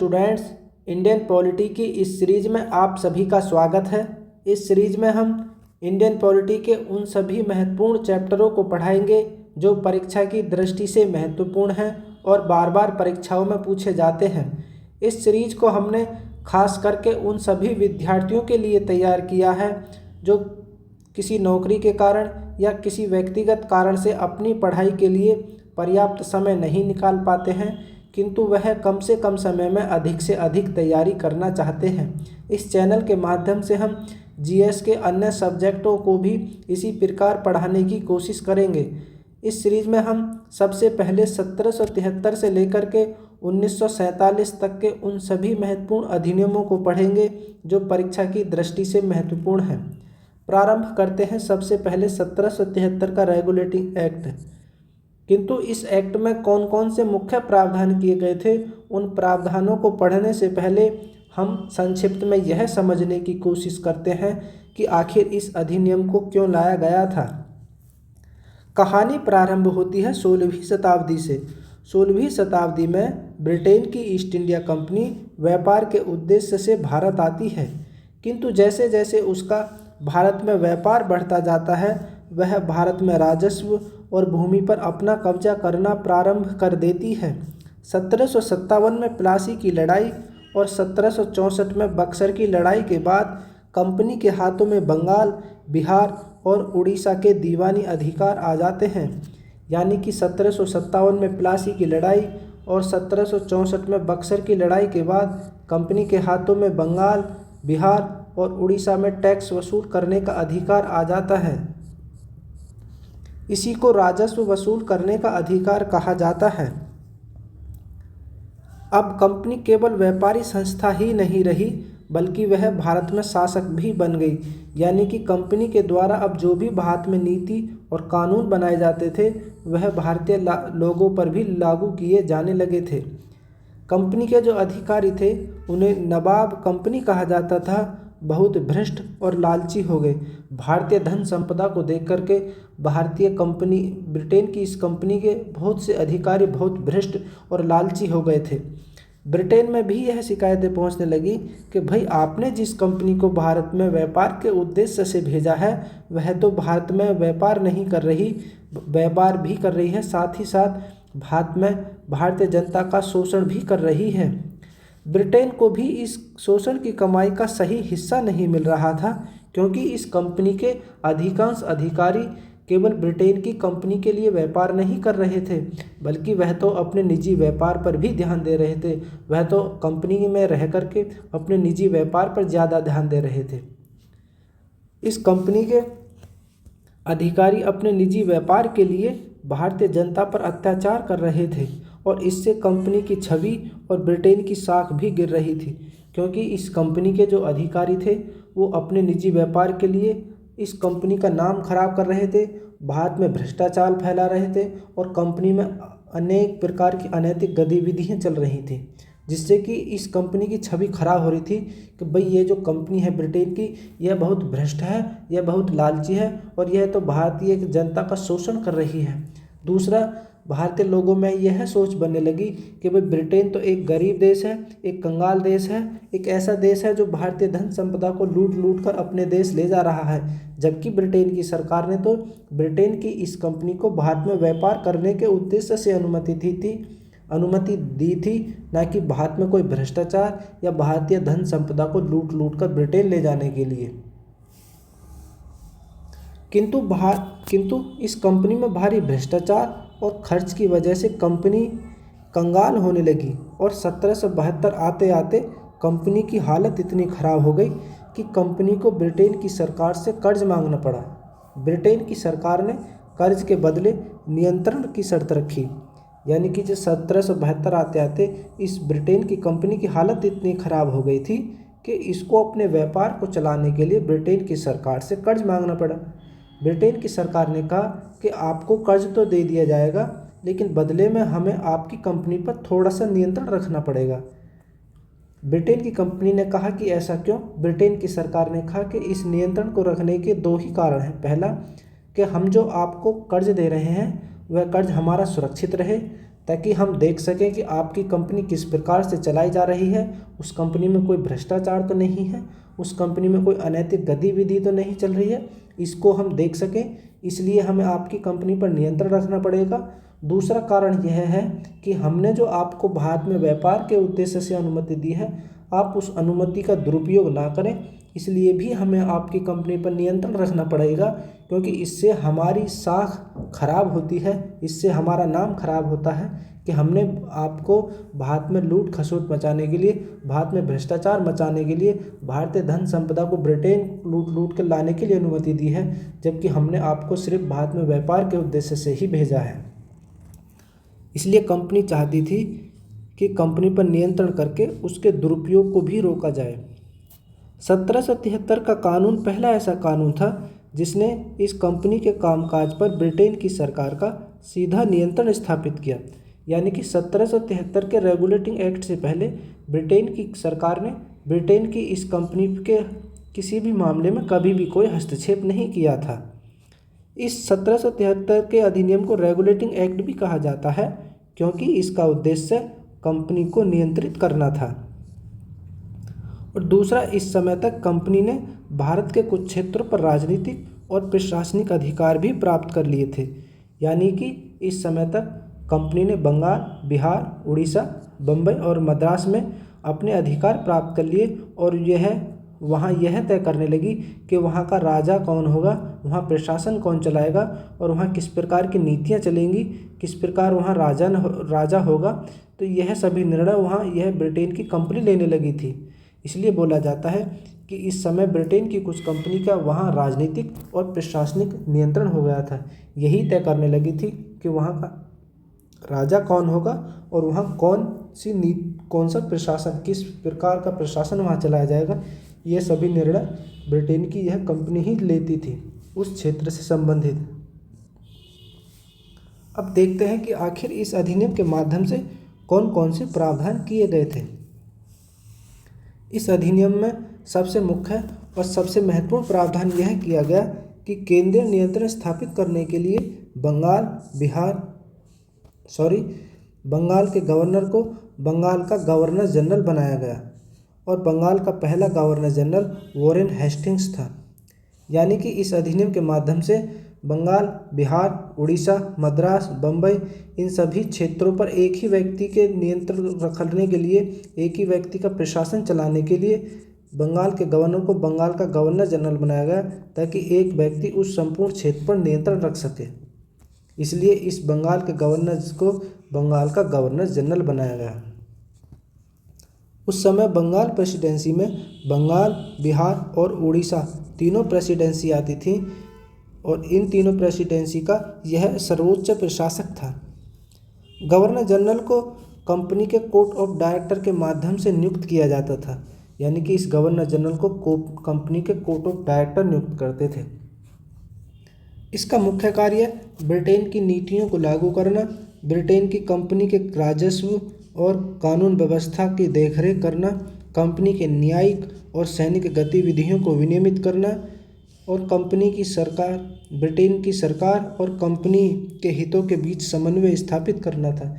Students, Indian polity की इस series में आप सभी का स्वागत है। इस सीरीज में हम इंडियन पॉलिटी के उन सभी महत्वपूर्ण चैप्टरों को पढ़ाएंगे जो परीक्षा की दृष्टि से महत्वपूर्ण हैं और बार बार परीक्षाओं में पूछे जाते हैं। इस सीरीज को हमने खास करके उन सभी विद्यार्थियों के लिए तैयार किया है जो किसी नौकरी के कारण या किसी व्यक्तिगत कारण से अपनी पढ़ाई के लिए पर्याप्त समय नहीं निकाल पाते हैं, किंतु वह कम से कम समय में अधिक से अधिक तैयारी करना चाहते हैं। इस चैनल के माध्यम से हम जीएस के अन्य सब्जेक्टों को भी इसी प्रकार पढ़ाने की कोशिश करेंगे। इस सीरीज में हम सबसे पहले 1773 से लेकर के 1947 तक के उन सभी महत्वपूर्ण अधिनियमों को पढ़ेंगे जो परीक्षा की दृष्टि से महत्वपूर्ण हैं। प्रारंभ करते हैं सबसे पहले 1773 का रेगुलेटिंग एक्ट। किंतु इस एक्ट में कौन कौन से मुख्य प्रावधान किए गए थे, उन प्रावधानों को पढ़ने से पहले हम संक्षिप्त में यह समझने की कोशिश करते हैं कि आखिर इस अधिनियम को क्यों लाया गया था। कहानी प्रारंभ होती है 16वीं शताब्दी से। 16वीं शताब्दी में ब्रिटेन की ईस्ट इंडिया कंपनी व्यापार के उद्देश्य से भारत आती है, किंतु जैसे जैसे उसका भारत में व्यापार बढ़ता जाता है वह भारत में राजस्व और भूमि पर अपना कब्जा करना प्रारंभ कर देती है। 1757 में प्लासी की लड़ाई और 1764 में बक्सर की लड़ाई के बाद कंपनी के हाथों में बंगाल, बिहार और उड़ीसा के दीवानी अधिकार आ जाते हैं। यानी कि 1757 में प्लासी की लड़ाई और 1764 में बक्सर की लड़ाई के बाद कंपनी के हाथों में बंगाल, बिहार और उड़ीसा में टैक्स वसूल करने का अधिकार आ जाता है। इसी को राजस्व वसूल करने का अधिकार कहा जाता है। अब कंपनी केवल व्यापारी संस्था ही नहीं रही बल्कि वह भारत में शासक भी बन गई। यानी कि कंपनी के द्वारा अब जो भी भारत में नीति और कानून बनाए जाते थे वह भारतीय लोगों पर भी लागू किए जाने लगे थे। कंपनी के जो अधिकारी थे उन्हें नवाब कंपनी कहा जाता था, बहुत भ्रष्ट और लालची हो गए। भारतीय धन संपदा को देख करके भारतीय कंपनी, ब्रिटेन की इस कंपनी के बहुत से अधिकारी बहुत भ्रष्ट और लालची हो गए थे। ब्रिटेन में भी यह शिकायतें पहुंचने लगी कि भाई आपने जिस कंपनी को भारत में व्यापार के उद्देश्य से भेजा है वह तो भारत में व्यापार नहीं कर रही, व्यापार भी कर रही है, साथ ही साथ भारत में भारतीय जनता का शोषण भी कर रही है। ब्रिटेन को भी इस शोषण की कमाई का सही हिस्सा नहीं मिल रहा था, क्योंकि इस कंपनी के अधिकांश अधिकारी केवल ब्रिटेन की कंपनी के लिए व्यापार नहीं कर रहे थे बल्कि वह तो अपने निजी व्यापार पर भी ध्यान दे रहे थे। वह तो कंपनी में रह करके अपने निजी व्यापार पर ज़्यादा ध्यान दे रहे थे। इस कंपनी के अधिकारी अपने निजी व्यापार के लिए भारतीय जनता पर अत्याचार कर रहे थे और इससे कंपनी की छवि और ब्रिटेन की साख भी गिर रही थी, क्योंकि इस कंपनी के जो अधिकारी थे वो अपने निजी व्यापार के लिए इस कंपनी का नाम खराब कर रहे थे, भारत में भ्रष्टाचार फैला रहे थे और कंपनी में अनेक प्रकार की अनैतिक गतिविधियां चल रही थी, जिससे कि इस कंपनी की छवि खराब हो रही थी कि भाई ये जो कंपनी है ब्रिटेन की यह बहुत भ्रष्ट है, यह बहुत लालची है और यह तो भारतीय जनता का शोषण कर रही है। दूसरा, भारतीय लोगों में यह सोच बनने लगी कि भाई ब्रिटेन तो एक गरीब देश है, एक कंगाल देश है, एक ऐसा देश है जो भारतीय धन संपदा को लूट लूट कर अपने देश ले जा रहा है, जबकि ब्रिटेन की सरकार ने तो ब्रिटेन की इस कंपनी को भारत में व्यापार करने के उद्देश्य से अनुमति दी थी, न कि भारत में कोई भ्रष्टाचार या भारतीय धन संपदा को लूट लूट कर ब्रिटेन ले जाने के लिए। किंतु इस कंपनी में भारी भ्रष्टाचार और खर्च की वजह से कंपनी कंगाल होने लगी और 1772 आते आते कंपनी की हालत इतनी खराब हो गई कि कंपनी को ब्रिटेन की सरकार से कर्ज मांगना पड़ा। ब्रिटेन की सरकार ने कर्ज के बदले नियंत्रण की शर्त रखी। यानी कि जो 1772 आते आते इस ब्रिटेन की कंपनी की हालत इतनी खराब हो गई थी कि इसको अपने व्यापार को चलाने के लिए ब्रिटेन की सरकार से कर्ज मांगना पड़ा। ब्रिटेन की सरकार ने कहा कि आपको कर्ज तो दे दिया जाएगा, लेकिन बदले में हमें आपकी कंपनी पर थोड़ा सा नियंत्रण रखना पड़ेगा। ब्रिटेन की कंपनी ने कहा कि ऐसा क्यों? ब्रिटेन की सरकार ने कहा कि इस नियंत्रण को रखने के दो ही कारण हैं। पहला कि हम जो आपको कर्ज दे रहे हैं वह कर्ज हमारा सुरक्षित रहे, ताकि हम देख सकें कि आपकी कंपनी किस प्रकार से चलाई जा रही है, उस कंपनी में कोई भ्रष्टाचार तो नहीं है, उस कंपनी में कोई अनैतिक गतिविधि तो नहीं चल रही है, इसको हम देख सकें। इसलिए हमें आपकी कंपनी पर नियंत्रण रखना पड़ेगा। दूसरा कारण यह है कि हमने जो आपको भारत में व्यापार के उद्देश्य से अनुमति दी है, आप उस अनुमति का दुरुपयोग ना करें, इसलिए भी हमें आपकी कंपनी पर नियंत्रण रखना पड़ेगा, क्योंकि इससे हमारी साख खराब होती है, इससे हमारा नाम खराब होता है कि हमने आपको भारत में लूट खसोट मचाने के लिए, भारत में भ्रष्टाचार मचाने के लिए, भारतीय धन संपदा को ब्रिटेन लूट लूट कर लाने के लिए अनुमति दी है, जबकि हमने आपको सिर्फ भारत में व्यापार के उद्देश्य से ही भेजा है। इसलिए कंपनी चाहती थी कि कंपनी पर नियंत्रण करके उसके दुरुपयोग को भी रोका जाए। 1773 का कानून पहला ऐसा कानून था जिसने इस कंपनी के कामकाज पर ब्रिटेन की सरकार का सीधा नियंत्रण स्थापित किया। यानी कि 1773 के रेगुलेटिंग एक्ट से पहले ब्रिटेन की सरकार ने ब्रिटेन की इस कंपनी के किसी भी मामले में कभी भी कोई हस्तक्षेप नहीं किया था। इस 1773 के अधिनियम को रेगुलेटिंग एक्ट भी कहा जाता है, क्योंकि इसका उद्देश्य कंपनी को नियंत्रित करना था। और दूसरा, इस समय तक कंपनी ने भारत के कुछ क्षेत्रों पर राजनीतिक और प्रशासनिक अधिकार भी प्राप्त कर लिए थे। यानी कि इस समय तक कंपनी ने बंगाल, बिहार, उड़ीसा, बम्बई और मद्रास में अपने अधिकार प्राप्त कर लिए, और वहाँ यह तय करने लगी कि वहाँ का राजा कौन होगा, वहाँ प्रशासन कौन चलाएगा, और वहाँ किस प्रकार की नीतियाँ चलेंगी, किस प्रकार वहाँ राजा होगा। तो यह सभी निर्णय वहाँ यह ब्रिटेन की कंपनी लेने लगी थी। इसलिए बोला जाता है कि इस समय ब्रिटेन की कुछ कंपनी का वहाँ राजनीतिक और प्रशासनिक नियंत्रण हो गया था। यही तय करने लगी थी कि वहाँ का राजा कौन होगा और वहाँ कौन सा प्रशासन, किस प्रकार का प्रशासन वहाँ चलाया जाएगा। ये सभी निर्णय ब्रिटेन की यह कंपनी ही लेती थी उस क्षेत्र से संबंधित। अब देखते हैं कि आखिर इस अधिनियम के माध्यम से कौन कौन से प्रावधान किए गए थे। इस अधिनियम में सबसे मुख्य और सबसे महत्वपूर्ण प्रावधान यह किया गया कि केंद्रीय नियंत्रण स्थापित करने के लिए बंगाल के गवर्नर को बंगाल का गवर्नर जनरल बनाया गया, और बंगाल का पहला गवर्नर जनरल वॉरेन हेस्टिंग्स था। यानी कि इस अधिनियम के माध्यम से बंगाल, बिहार, उड़ीसा, मद्रास, बम्बई, इन सभी क्षेत्रों पर एक ही व्यक्ति के नियंत्रण रखने के लिए, एक ही व्यक्ति का प्रशासन चलाने के लिए बंगाल के गवर्नर को बंगाल का गवर्नर जनरल बनाया गया, ताकि एक व्यक्ति उस संपूर्ण क्षेत्र पर नियंत्रण रख सके। इसलिए इस बंगाल के गवर्नर को बंगाल का गवर्नर जनरल बनाया गया। उस समय बंगाल प्रेसिडेंसी में बंगाल, बिहार और उड़ीसा तीनों प्रेसिडेंसी आती थी, और इन तीनों प्रेसिडेंसी का यह सर्वोच्च प्रशासक था। गवर्नर जनरल को कंपनी के कोर्ट ऑफ डायरेक्टर के माध्यम से नियुक्त किया जाता था। यानी कि इस गवर्नर जनरल को कंपनी के कोर्ट ऑफ डायरेक्टर नियुक्त करते थे। इसका मुख्य कार्य ब्रिटेन की नीतियों को लागू करना, ब्रिटेन की कंपनी के राजस्व और कानून व्यवस्था की देखरेख करना, कंपनी के न्यायिक और सैनिक गतिविधियों को विनियमित करना, और ब्रिटेन की सरकार और कंपनी के हितों के बीच समन्वय स्थापित करना था।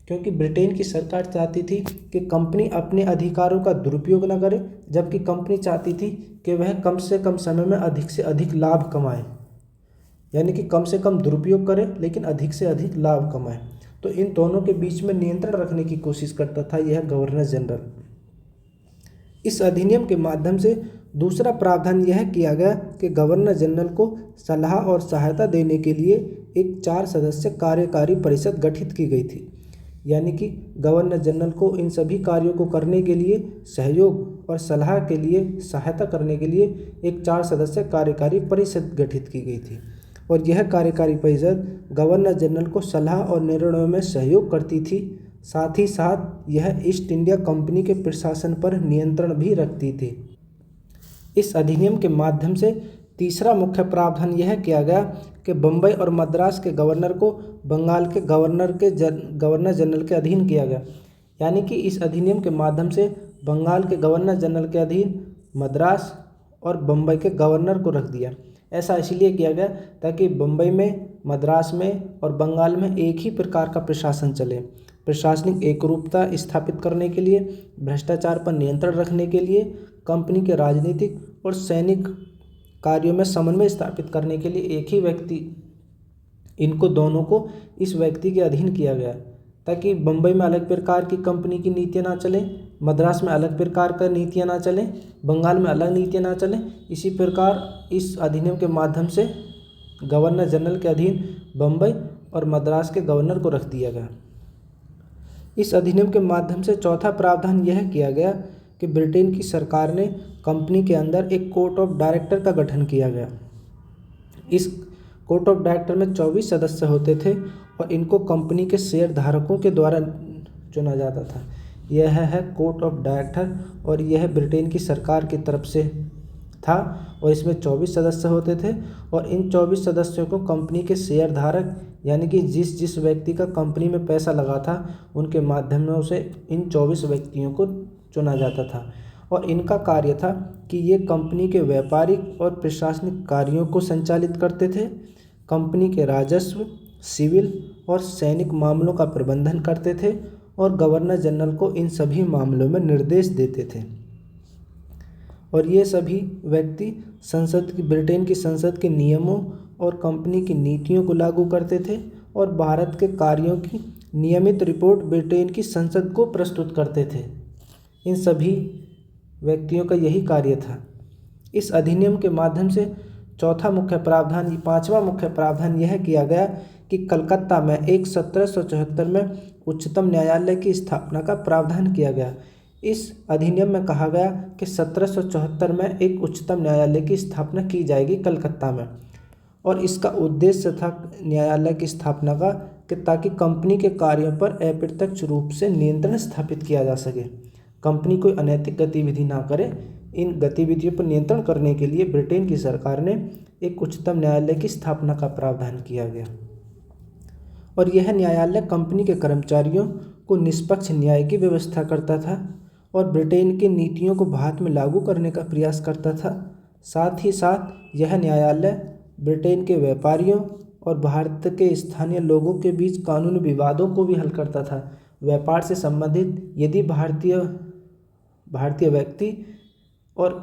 क्योंकि ब्रिटेन की सरकार चाहती थी कि कंपनी अपने अधिकारों का दुरुपयोग न करे, जबकि कंपनी चाहती थी कि वह कम से कम समय में अधिक से अधिक लाभ कमाए। यानी कि कम से कम दुरुपयोग करे लेकिन अधिक से अधिक लाभ कमाए। तो इन दोनों के बीच में नियंत्रण रखने की कोशिश करता था यह गवर्नर जनरल। इस अधिनियम के माध्यम से दूसरा प्रावधान यह किया गया कि गवर्नर जनरल को सलाह और सहायता देने के लिए एक 4 सदस्य कार्यकारी परिषद गठित की गई थी। यानी कि गवर्नर जनरल को इन सभी कार्यों को करने के लिए, सहयोग और सलाह के लिए, सहायता करने के लिए एक 4 सदस्य कार्यकारी परिषद गठित की गई थी, और यह कार्यकारी परिषद गवर्नर जनरल को सलाह और निर्णयों में सहयोग करती थी। साथ ही साथ यह ईस्ट इंडिया कंपनी के प्रशासन पर नियंत्रण भी रखती थी। इस अधिनियम के माध्यम से तीसरा मुख्य प्रावधान यह किया गया कि बम्बई और मद्रास के गवर्नर को बंगाल के गवर्नर जनरल के अधीन किया गया। यानी कि इस अधिनियम के माध्यम से बंगाल के गवर्नर जनरल के अधीन मद्रास और बम्बई के गवर्नर को रख दिया। ऐसा इसलिए किया गया ताकि बम्बई में मद्रास में और बंगाल में एक ही प्रकार का प्रशासन चले। प्रशासनिक एकरूपता स्थापित करने के लिए, भ्रष्टाचार पर नियंत्रण रखने के लिए, कंपनी के राजनीतिक और सैनिक कार्यों में समन्वय स्थापित करने के लिए एक ही व्यक्ति, इनको दोनों को इस व्यक्ति के अधीन किया गया, ताकि बम्बई में अलग प्रकार की कंपनी की नीतियाँ ना चलें, मद्रास में अलग प्रकार का नीतियाँ ना चलें, बंगाल में अलग नीतियाँ ना चलें। इसी प्रकार इस अधिनियम के माध्यम से गवर्नर जनरल के अधीन बम्बई और मद्रास के गवर्नर को रख दिया गया। इस अधिनियम के माध्यम से चौथा प्रावधान यह किया गया कि ब्रिटेन की सरकार ने कंपनी के अंदर एक कोर्ट ऑफ डायरेक्टर का गठन किया गया। इस कोर्ट ऑफ डायरेक्टर में 24 सदस्य होते थे और इनको कंपनी के शेयर धारकों के द्वारा चुना जाता था। यह है कोर्ट ऑफ डायरेक्टर और यह ब्रिटेन की सरकार की तरफ से था और इसमें 24 सदस्य होते थे और इन 24 सदस्यों को कंपनी के शेयर धारक, यानी कि जिस व्यक्ति का कंपनी में पैसा लगा था, उनके माध्यम से इन 24 व्यक्तियों को चुना जाता था और इनका कार्य था कि ये कंपनी के व्यापारिक और प्रशासनिक कार्यों को संचालित करते थे, कंपनी के राजस्व, सिविल और सैनिक मामलों का प्रबंधन करते थे और गवर्नर जनरल को इन सभी मामलों में निर्देश देते थे। और ये सभी व्यक्ति ब्रिटेन की संसद के नियमों और कंपनी की नीतियों को लागू करते थे और भारत के कार्यों की नियमित रिपोर्ट ब्रिटेन की संसद को प्रस्तुत करते थे। इन सभी व्यक्तियों का यही कार्य था। इस अधिनियम के माध्यम से पांचवा मुख्य प्रावधान यह किया गया कि कलकत्ता में 1774 में उच्चतम न्यायालय की स्थापना का प्रावधान किया गया। इस अधिनियम में कहा गया कि 1774 में एक उच्चतम न्यायालय की स्थापना की जाएगी कलकत्ता में और इसका उद्देश्य था न्यायालय की स्थापना का कि ताकि कंपनी के कार्यों पर अप्रत्यक्ष रूप से नियंत्रण स्थापित किया जा सके, कंपनी कोई अनैतिक गतिविधि ना करे। इन गतिविधियों पर नियंत्रण करने के लिए ब्रिटेन की सरकार ने एक उच्चतम न्यायालय की स्थापना का प्रावधान किया गया और यह न्यायालय कंपनी के कर्मचारियों को निष्पक्ष न्याय की व्यवस्था करता था और ब्रिटेन की नीतियों को भारत में लागू करने का प्रयास करता था। साथ ही साथ यह न्यायालय ब्रिटेन के व्यापारियों और भारत के स्थानीय लोगों के बीच कानूनी विवादों को भी हल करता था। व्यापार से संबंधित यदि भारतीय व्यक्ति और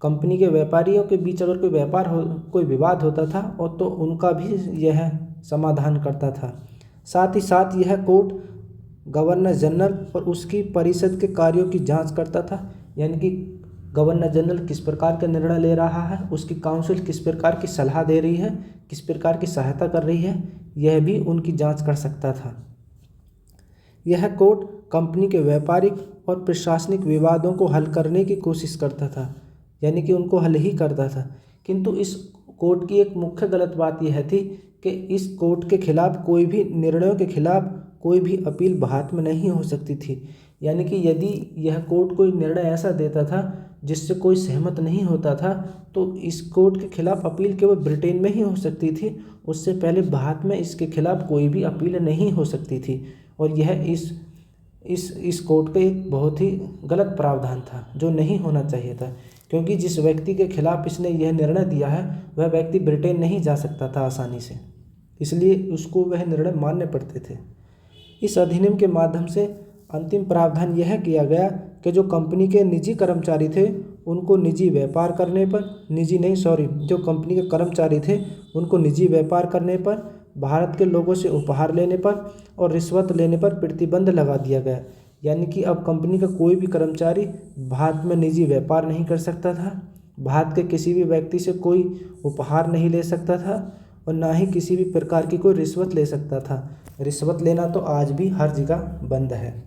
कंपनी के व्यापारियों के बीच अगर कोई विवाद होता था और तो उनका भी यह समाधान करता था। साथ ही साथ यह कोर्ट गवर्नर जनरल और उसकी परिषद के कार्यों की जांच करता था, यानी कि गवर्नर जनरल किस प्रकार का निर्णय ले रहा है, उसकी काउंसिल किस प्रकार की सलाह दे रही है, किस प्रकार की सहायता कर रही है, यह भी उनकी जांच कर सकता था। यह कोर्ट कंपनी के व्यापारिक और प्रशासनिक विवादों को हल करने की कोशिश करता था, यानी कि उनको हल ही करता था। किंतु इस कोर्ट की एक मुख्य गलत बात यह थी कि इस कोर्ट के खिलाफ कोई भी निर्णयों के खिलाफ कोई भी अपील भारत में नहीं हो सकती थी। यानी कि यदि यह कोर्ट कोई निर्णय ऐसा देता था जिससे कोई सहमत नहीं होता था तो इस कोर्ट के खिलाफ अपील केवल ब्रिटेन में ही हो सकती थी, उससे पहले भारत में इसके खिलाफ कोई भी अपील नहीं हो सकती थी। और यह इस कोर्ट का एक बहुत ही गलत प्रावधान था जो नहीं होना चाहिए था, क्योंकि जिस व्यक्ति के खिलाफ इसने यह निर्णय दिया है वह व्यक्ति ब्रिटेन नहीं जा सकता था आसानी से, इसलिए उसको वह निर्णय मानने पड़ते थे। इस अधिनियम के माध्यम से अंतिम प्रावधान यह किया गया कि जो कंपनी के निजी कर्मचारी थे उनको जो कंपनी के कर्मचारी थे उनको निजी व्यापार करने पर, भारत के लोगों से उपहार लेने पर और रिश्वत लेने पर प्रतिबंध लगा दिया गया। यानी कि अब कंपनी का कोई भी कर्मचारी भारत में निजी व्यापार नहीं कर सकता था, भारत के किसी भी व्यक्ति से कोई उपहार नहीं ले सकता था और ना ही किसी भी प्रकार की कोई रिश्वत ले सकता था। रिश्वत लेना तो आज भी हर जगह बंद है।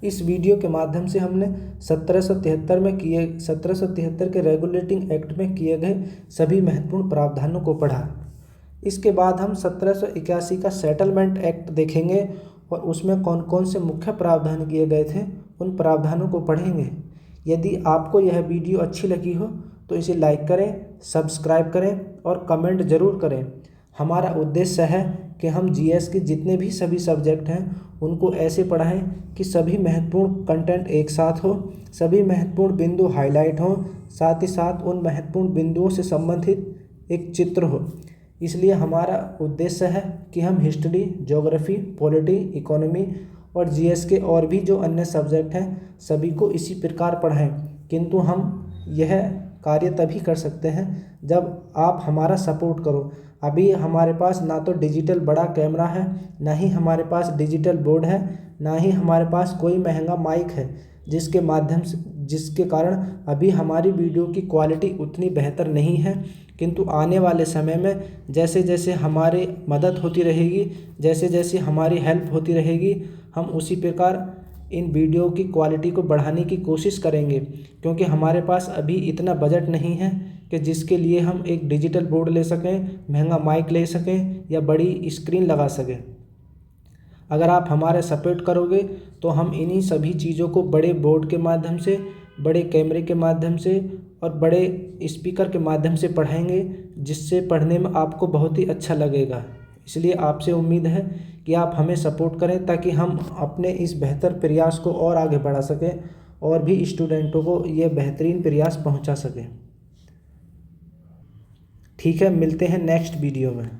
इस वीडियो के माध्यम से हमने 1773 के रेगुलेटिंग एक्ट में किए गए सभी महत्वपूर्ण प्रावधानों को पढ़ा। इसके बाद हम 1781 का सेटलमेंट एक्ट देखेंगे और उसमें कौन कौन से मुख्य प्रावधान किए गए थे उन प्रावधानों को पढ़ेंगे। यदि आपको यह वीडियो अच्छी लगी हो तो इसे लाइक करें, सब्सक्राइब करें और कमेंट ज़रूर करें। हमारा उद्देश्य है कि हम जीएस के जितने भी सभी सब्जेक्ट हैं उनको ऐसे पढ़ाएं कि सभी महत्वपूर्ण कंटेंट एक साथ हो, सभी महत्वपूर्ण बिंदु हाईलाइट हों, साथ ही साथ उन महत्वपूर्ण बिंदुओं से संबंधित एक चित्र हो। इसलिए हमारा उद्देश्य है कि हम हिस्ट्री, ज्योग्राफी, पॉलिटी, इकोनॉमी और जीएस के और भी जो अन्य सब्जेक्ट हैं सभी को इसी प्रकार पढ़ाएं। किंतु हम यह कार्य तभी कर सकते हैं जब आप हमारा सपोर्ट करो। अभी हमारे पास ना तो डिजिटल बड़ा कैमरा है, ना ही हमारे पास डिजिटल बोर्ड है, ना ही हमारे पास कोई महंगा माइक है जिसके कारण अभी हमारी वीडियो की क्वालिटी उतनी बेहतर नहीं है। किंतु आने वाले समय में जैसे जैसे हमारी मदद होती रहेगी, जैसे जैसे हमारी हेल्प होती रहेगी, हम उसी प्रकार इन वीडियो की क्वालिटी को बढ़ाने की कोशिश करेंगे। क्योंकि हमारे पास अभी इतना बजट नहीं है कि जिसके लिए हम एक डिजिटल बोर्ड ले सकें, महंगा माइक ले सकें या बड़ी स्क्रीन लगा सकें। अगर आप हमारे सपोर्ट करोगे तो हम इन्हीं सभी चीज़ों को बड़े बोर्ड के माध्यम से, बड़े कैमरे के माध्यम से और बड़े स्पीकर के माध्यम से पढ़ाएंगे, जिससे पढ़ने में आपको बहुत ही अच्छा लगेगा। इसलिए आपसे उम्मीद है कि आप हमें सपोर्ट करें ताकि हम अपने इस बेहतर प्रयास को और आगे बढ़ा सकें और भी स्टूडेंटों को ये बेहतरीन प्रयास पहुंचा सकें। ठीक है, मिलते हैं नेक्स्ट वीडियो में।